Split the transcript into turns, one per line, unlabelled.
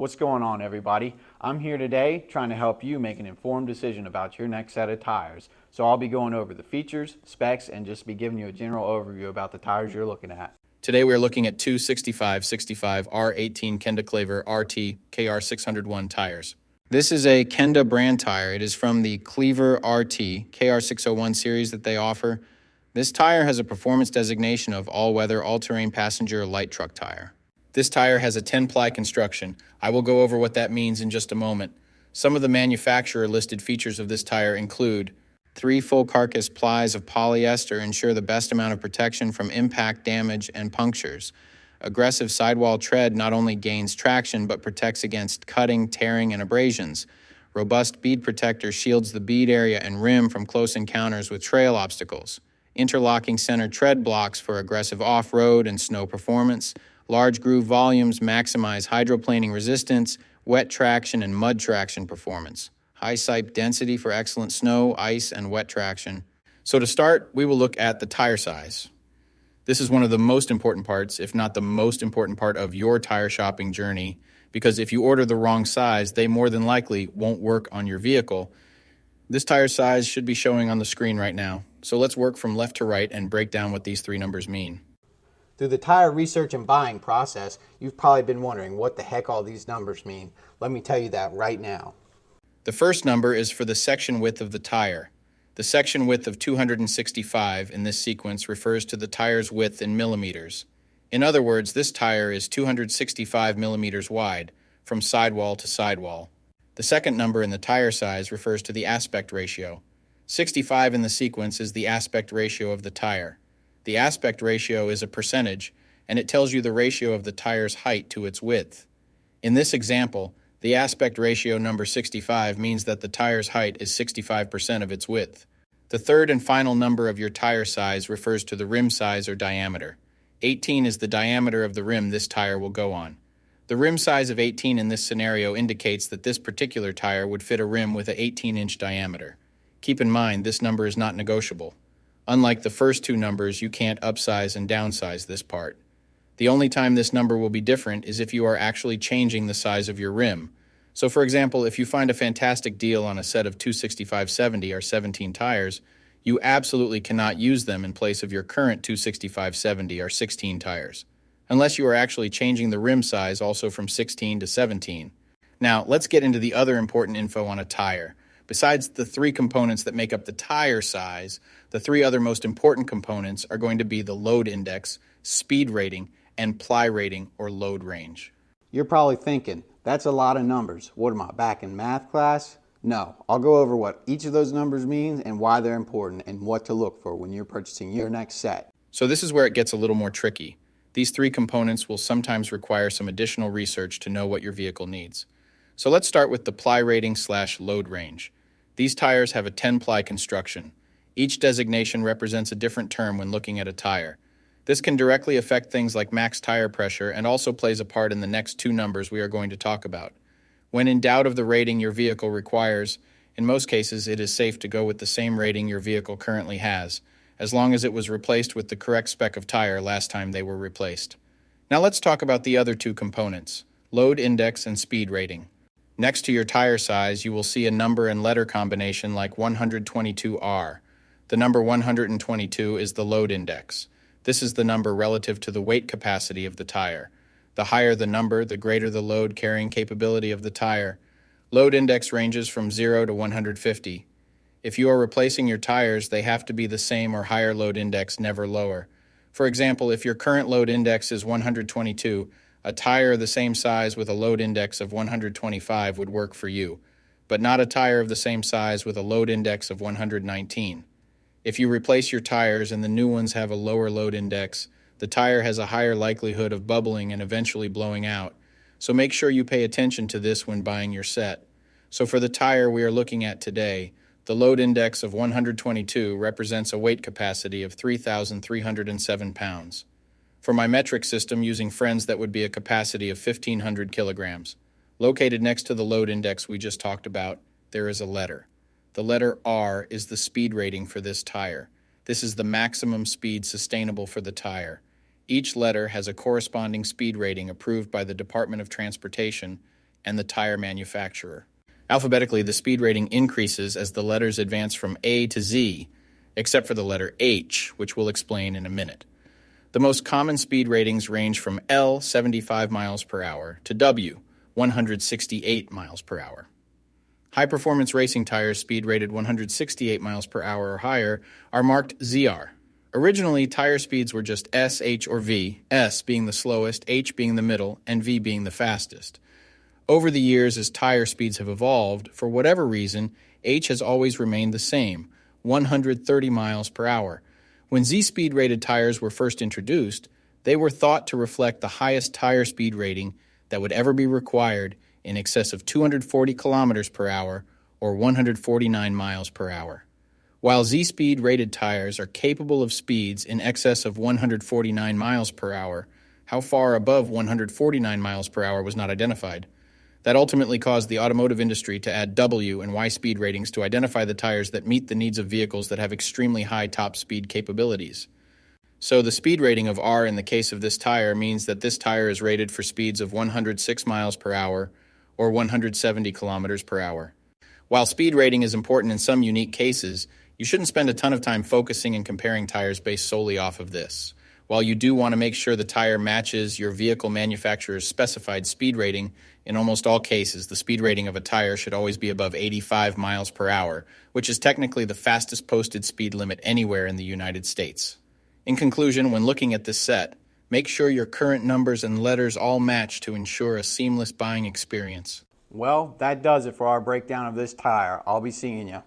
What's going on, everybody? I'm here today trying to help you make an informed decision about your next set of tires. So I'll be going over the features, specs, and just be giving you a general overview about the tires you're looking at.
Today we are looking at two 65/65 R18 Kenda Klever RT KR601 tires. This is a Kenda brand tire. It is from the Klever RT KR601 series that they offer. This tire has a performance designation of all-weather, all-terrain passenger light truck tire. This tire has a 10-ply construction. I will go over what that means in just a moment. Some of the manufacturer listed features of this tire include 3 full carcass plies of polyester ensure the best amount of protection from impact, damage, and punctures. Aggressive sidewall tread not only gains traction but protects against cutting, tearing, and abrasions. Robust bead protector shields the bead area and rim from close encounters with trail obstacles. Interlocking center tread blocks for aggressive off-road and snow performance. Large groove volumes maximize hydroplaning resistance, wet traction, and mud traction performance. High sipe density for excellent snow, ice, and wet traction. So to start, we will look at the tire size. This is one of the most important parts, if not the most important part of your tire shopping journey, because if you order the wrong size, they more than likely won't work on your vehicle. This tire size should be showing on the screen right now. So let's work from left to right and break down what these three numbers mean.
Through the tire research and buying process, you've probably been wondering what the heck all these numbers mean. Let me tell you that right now.
The first number is for the section width of the tire. The section width of 265 in this sequence refers to the tire's width in millimeters. In other words, this tire is 265 millimeters wide, from sidewall to sidewall. The second number in the tire size refers to the aspect ratio. 65 in the sequence is the aspect ratio of the tire. The aspect ratio is a percentage, and it tells you the ratio of the tire's height to its width. In this example, the aspect ratio number 65 means that the tire's height is 65% of its width. The third and final number of your tire size refers to the rim size or diameter. 18 is the diameter of the rim this tire will go on. The rim size of 18 in this scenario indicates that this particular tire would fit a rim with an 18-inch diameter. Keep in mind, this number is not negotiable. Unlike the first two numbers, you can't upsize and downsize this part. The only time this number will be different is if you are actually changing the size of your rim. So for example, if you find a fantastic deal on a set of 265/70 or 17 tires, you absolutely cannot use them in place of your current 265/70 or 16 tires, unless you are actually changing the rim size also from 16 to 17. Now, let's get into the other important info on a tire. Besides the three components that make up the tire size, the three other most important components are going to be the load index, speed rating, and ply rating or load range.
You're probably thinking, that's a lot of numbers. What am I, back in math class? No, I'll go over what each of those numbers means and why they're important and what to look for when you're purchasing your next set.
So this is where it gets a little more tricky. These three components will sometimes require some additional research to know what your vehicle needs. So let's start with the ply rating/load range. These tires have a 10-ply construction. Each designation represents a different term when looking at a tire. This can directly affect things like max tire pressure and also plays a part in the next two numbers we are going to talk about. When in doubt of the rating your vehicle requires, in most cases it is safe to go with the same rating your vehicle currently has, as long as it was replaced with the correct spec of tire last time they were replaced. Now let's talk about the other two components, load index and speed rating. Next to your tire size, you will see a number and letter combination like 122R. The number 122 is the load index. This is the number relative to the weight capacity of the tire. The higher the number, the greater the load carrying capability of the tire. Load index ranges from 0 to 150. If you are replacing your tires, they have to be the same or higher load index, never lower. For example, if your current load index is 122, a tire the same size with a load index of 125 would work for you, but not a tire of the same size with a load index of 119. If you replace your tires and the new ones have a lower load index, the tire has a higher likelihood of bubbling and eventually blowing out, so make sure you pay attention to this when buying your set. So for the tire we are looking at today, the load index of 122 represents a weight capacity of 3,307 pounds. For my metric system using friends, that would be a capacity of 1,500 kilograms. Located next to the load index we just talked about, there is a letter. The letter R is the speed rating for this tire. This is the maximum speed sustainable for the tire. Each letter has a corresponding speed rating approved by the Department of Transportation, and the tire manufacturer. Alphabetically, the speed rating increases as the letters advance from A to Z, except for the letter H, which we'll explain in a minute. The most common speed ratings range from L, 75 miles per hour, to W, 168 miles per hour. High-performance racing tires speed rated 168 miles per hour or higher are marked ZR. Originally, tire speeds were just S, H, or V, S being the slowest, H being the middle, and V being the fastest. Over the years, as tire speeds have evolved, for whatever reason, H has always remained the same, 130 miles per hour. When Z-speed rated tires were first introduced, they were thought to reflect the highest tire speed rating that would ever be required, in excess of 240 kilometers per hour or 149 miles per hour. While Z-speed rated tires are capable of speeds in excess of 149 miles per hour, how far above 149 miles per hour was not identified. That ultimately caused the automotive industry to add W and Y speed ratings to identify the tires that meet the needs of vehicles that have extremely high top speed capabilities. So the speed rating of R in the case of this tire means that this tire is rated for speeds of 106 miles per hour or 170 kilometers per hour. While speed rating is important in some unique cases, you shouldn't spend a ton of time focusing and comparing tires based solely off of this. While you do want to make sure the tire matches your vehicle manufacturer's specified speed rating, in almost all cases, the speed rating of a tire should always be above 85 miles per hour, which is technically the fastest posted speed limit anywhere in the United States. In conclusion, when looking at this set, make sure your current numbers and letters all match to ensure a seamless buying experience.
Well, that does it for our breakdown of this tire. I'll be seeing you.